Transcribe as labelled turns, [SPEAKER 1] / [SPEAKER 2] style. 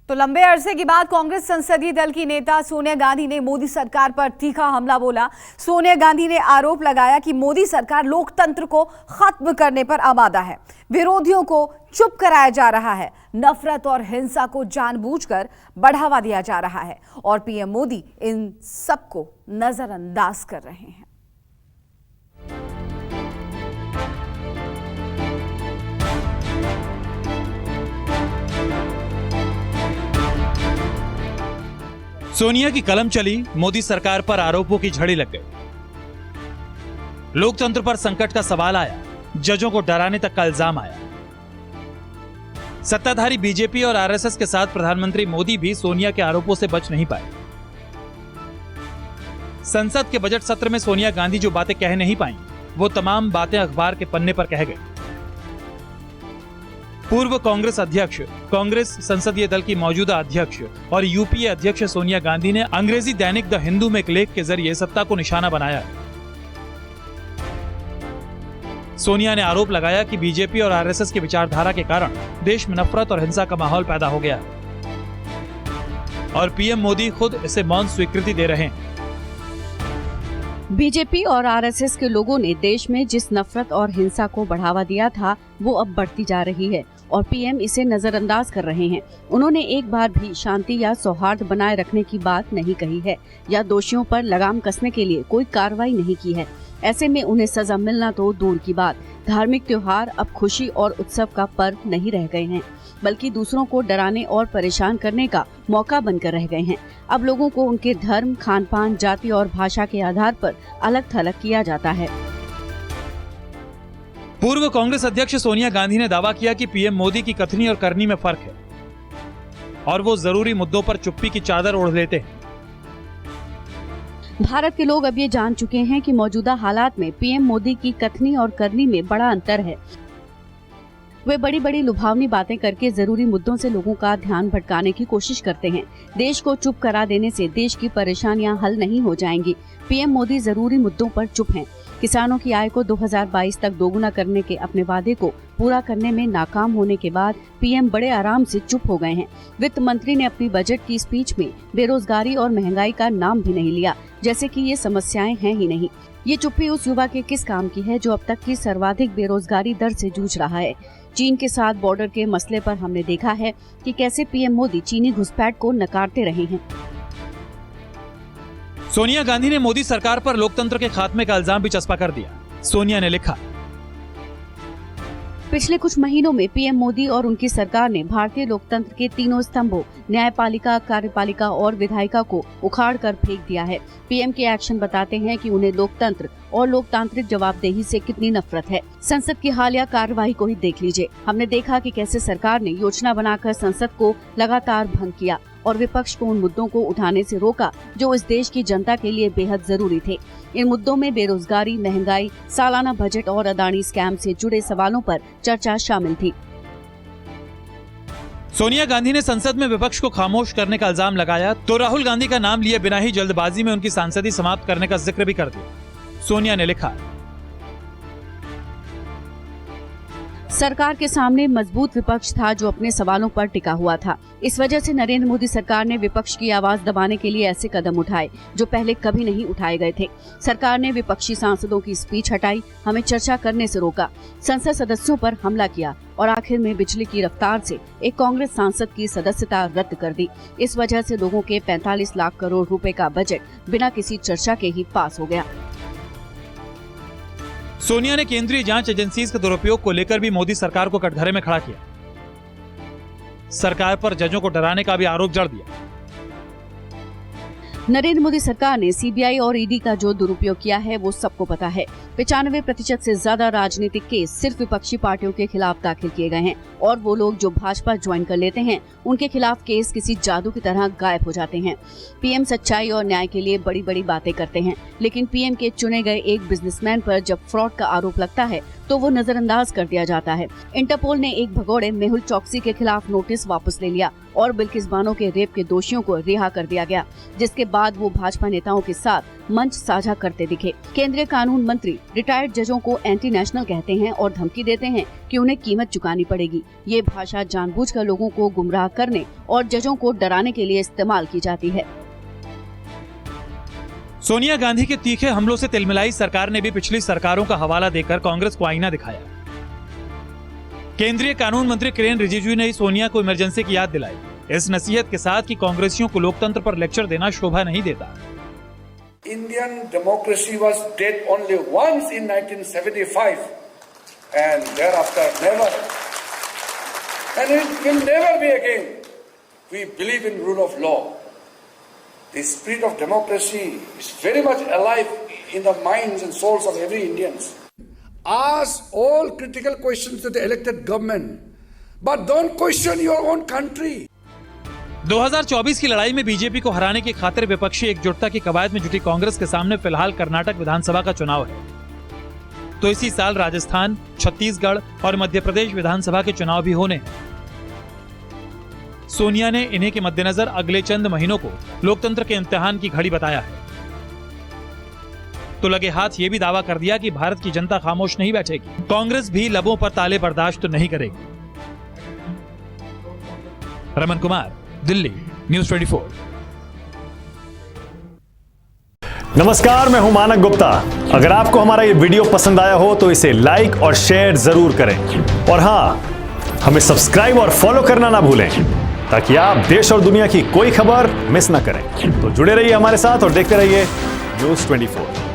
[SPEAKER 1] तो लंबे अरसे के बाद कांग्रेस संसदीय दल की नेता सोनिया गांधी ने मोदी सरकार पर तीखा हमला बोला। सोनिया गांधी ने आरोप लगाया कि मोदी सरकार लोकतंत्र को खत्म करने पर आमादा है, विरोधियों को चुप कराया जा रहा है, नफरत और हिंसा को जानबूझकर बढ़ावा दिया जा रहा है और पीएम मोदी इन सबको नजरअंदाज कर रहे हैं।
[SPEAKER 2] सोनिया की कलम चली, मोदी सरकार पर आरोपों की झड़ी लग गई। लोकतंत्र पर संकट का सवाल आया, जजों को डराने तक का इल्जाम आया। सत्ताधारी बीजेपी और आरएसएस के साथ प्रधानमंत्री मोदी भी सोनिया के आरोपों से बच नहीं पाए। संसद के बजट सत्र में सोनिया गांधी जो बातें कह नहीं पाईं, वो तमाम बातें अखबार के पन्ने पर कह गई। पूर्व कांग्रेस अध्यक्ष, कांग्रेस संसदीय दल की मौजूदा अध्यक्ष और यूपीए अध्यक्ष सोनिया गांधी ने अंग्रेजी दैनिक द हिंदू में एक लेख के जरिए सत्ता को निशाना बनाया। सोनिया ने आरोप लगाया कि बीजेपी और आरएसएस की विचारधारा के कारण देश में नफरत और हिंसा का माहौल पैदा हो गया और पीएम मोदी खुद इसे मौन स्वीकृति दे रहे हैं।
[SPEAKER 3] बीजेपी और आरएसएस के लोगों ने देश में जिस नफरत और हिंसा को बढ़ावा दिया था वो अब बढ़ती जा रही है और पीएम इसे नजरअंदाज कर रहे हैं। उन्होंने एक बार भी शांति या सौहार्द बनाए रखने की बात नहीं कही है या दोषियों पर लगाम कसने के लिए कोई कार्रवाई नहीं की है। ऐसे में उन्हें सजा मिलना तो दूर की बात, धार्मिक त्योहार अब खुशी और उत्सव का पर्व नहीं रह गए हैं, बल्कि दूसरों को डराने और परेशान करने का मौका बनकर रह गए हैं। अब लोगों को उनके धर्म, खान-पान, जाति और भाषा के आधार पर अलग-थलग किया जाता है।
[SPEAKER 2] पूर्व कांग्रेस अध्यक्ष सोनिया गांधी ने दावा किया कि पीएम मोदी की कथनी और करनी में फर्क है और वो जरूरी मुद्दों पर चुप्पी की चादर ओढ़ लेते हैं।
[SPEAKER 3] भारत के लोग अब ये जान चुके हैं कि मौजूदा हालात में पीएम मोदी की कथनी और करनी में बड़ा अंतर है। वे बड़ी बड़ी लुभावनी बातें करके जरूरी मुद्दों से लोगों का ध्यान भटकाने की कोशिश करते हैं। देश को चुप करा देने से देश की परेशानियां हल नहीं हो जाएंगी। पीएम मोदी जरूरी मुद्दों पर चुप हैं। किसानों की आय को 2022 तक दोगुना करने के अपने वादे को पूरा करने में नाकाम होने के बाद पीएम बड़े आराम से चुप हो गए हैं। वित्त मंत्री ने अपनी बजट की स्पीच में बेरोजगारी और महंगाई का नाम भी नहीं लिया, जैसे कि ये समस्याएं हैं ही नहीं। ये चुप्पी उस युवा के किस काम की है जो अब तक की सर्वाधिक बेरोजगारी दर से जूझ रहा है। चीन के साथ बॉर्डर के मसले पर हमने देखा है कि कैसे पीएम मोदी चीनी घुसपैठ को नकारते रहे हैं।
[SPEAKER 2] सोनिया गांधी ने मोदी सरकार पर लोकतंत्र के खात्मे का इल्जाम भी चस्पा कर दिया। सोनिया ने लिखा,
[SPEAKER 3] पिछले कुछ महीनों में पीएम मोदी और उनकी सरकार ने भारतीय लोकतंत्र के तीनों स्तंभों न्यायपालिका, कार्यपालिका और विधायिका को उखाड़ कर फेंक दिया है। पीएम के एक्शन बताते हैं कि उन्हें लोकतंत्र और लोकतांत्रिक जवाबदेही से कितनी नफरत है। संसद की हालिया कार्रवाई को ही देख लीजिए। हमने देखा कि कैसे सरकार ने योजना बनाकर संसद को लगातार भंग किया और विपक्ष को उन मुद्दों को उठाने से रोका जो इस देश की जनता के लिए बेहद जरूरी थे। इन मुद्दों में बेरोजगारी, महंगाई, सालाना बजट और अदानी स्कैम से जुड़े सवालों पर चर्चा शामिल थी।
[SPEAKER 2] सोनिया गांधी ने संसद में विपक्ष को खामोश करने का इल्जाम लगाया तो राहुल गांधी का नाम लिए बिना ही जल्दबाजी में उनकी सांसदी समाप्त करने का जिक्र भी कर दिया। सोनिया ने लिखा,
[SPEAKER 3] सरकार के सामने मजबूत विपक्ष था जो अपने सवालों पर टिका हुआ था। इस वजह से नरेंद्र मोदी सरकार ने विपक्ष की आवाज दबाने के लिए ऐसे कदम उठाए जो पहले कभी नहीं उठाए गए थे। सरकार ने विपक्षी सांसदों की स्पीच हटाई, हमें चर्चा करने से रोका, संसद सदस्यों पर हमला किया और आखिर में बिजली की रफ्तार से एक कांग्रेस सांसद की सदस्यता रद्द कर दी। इस वजह से लोगों के 45 लाख करोड़ रुपए का बजट बिना किसी चर्चा के ही पास हो गया।
[SPEAKER 2] सोनिया ने केंद्रीय जांच एजेंसी के दुरुपयोग को लेकर भी मोदी सरकार को कटघरे में खड़ा किया। सरकार पर जजों को डराने का भी आरोप जड़ दिया।
[SPEAKER 3] नरेंद्र मोदी सरकार ने सीबीआई और ईडी का जो दुरुपयोग किया है वो सबको पता है। 95% से ज्यादा राजनीतिक केस सिर्फ विपक्षी पार्टियों के खिलाफ दाखिल किए गए हैं और वो लोग जो भाजपा ज्वाइन कर लेते हैं उनके खिलाफ केस किसी जादू की तरह गायब हो जाते हैं। पीएम सच्चाई और न्याय के लिए बड़ी बड़ी बातें करते हैं, लेकिन पीएम के चुने गए एक बिजनेसमैन पर जब फ्रॉड का आरोप लगता है तो वो नजरअंदाज कर दिया जाता है। इंटरपोल ने एक भगोड़े मेहुल चौकसी के खिलाफ नोटिस वापस ले लिया और बिल्किस बानो के रेप के दोषियों को रिहा कर दिया गया, जिसके बाद वो भाजपा नेताओं के साथ मंच साझा करते दिखे। केंद्रीय कानून मंत्री रिटायर्ड जजों को एंटी नेशनल कहते हैं और धमकी देते हैं कि उन्हें कीमत चुकानी पड़ेगी। ये भाषा जानबूझकर लोगों को गुमराह करने और जजों को डराने के लिए इस्तेमाल की जाती है।
[SPEAKER 2] सोनिया गांधी के तीखे हमलों से तिलमिलाई सरकार ने भी पिछली सरकारों का हवाला देकर कांग्रेस को आईना दिखाया। केंद्रीय कानून मंत्री किरेन रिजिजू ने सोनिया को इमरजेंसी की याद दिलाई, इस नसीहत के साथ कि कांग्रेसियों को लोकतंत्र पर लेक्चर देना शोभा नहीं देता।
[SPEAKER 4] Indian democracy was dead only once in 1975 and thereafter never. And it will never be again. We believe in rule of law. The spirit of democracy is very much alive in the minds and souls of every Indian. Ask all critical questions to the elected government, but don't question your own country.
[SPEAKER 2] 2024 की लड़ाई में BJP को हराने की खातिर विपक्षी एकजुटता की कवायद में जुटी कांग्रेस के सामने फिलहाल कर्नाटक विधानसभा का चुनाव है, तो इसी साल राजस्थान, छत्तीसगढ़ और मध्य प्रदेश विधानसभा के चुनाव भी होने हैं। सोनिया ने इन्हीं के मद्देनजर अगले चंद महीनों को लोकतंत्र के इम्तिहान की घड़ी बताया है, तो लगे हाथ ये भी दावा कर दिया कि भारत की जनता खामोश नहीं बैठेगी, कांग्रेस भी लबों पर ताले बर्दाश्त नहीं करेगी। रमन कुमार, दिल्ली, न्यूज़ 24।
[SPEAKER 5] नमस्कार, मैं हूं मानक गुप्ता। अगर आपको हमारा ये वीडियो पसंद आया हो तो इसे लाइक और शेयर जरूर करें, और हां, हमें सब्सक्राइब और फॉलो करना ना भूलें ताकि आप देश और दुनिया की कोई खबर मिस ना करें। तो जुड़े रहिए हमारे साथ और देखते रहिए न्यूज़ 24।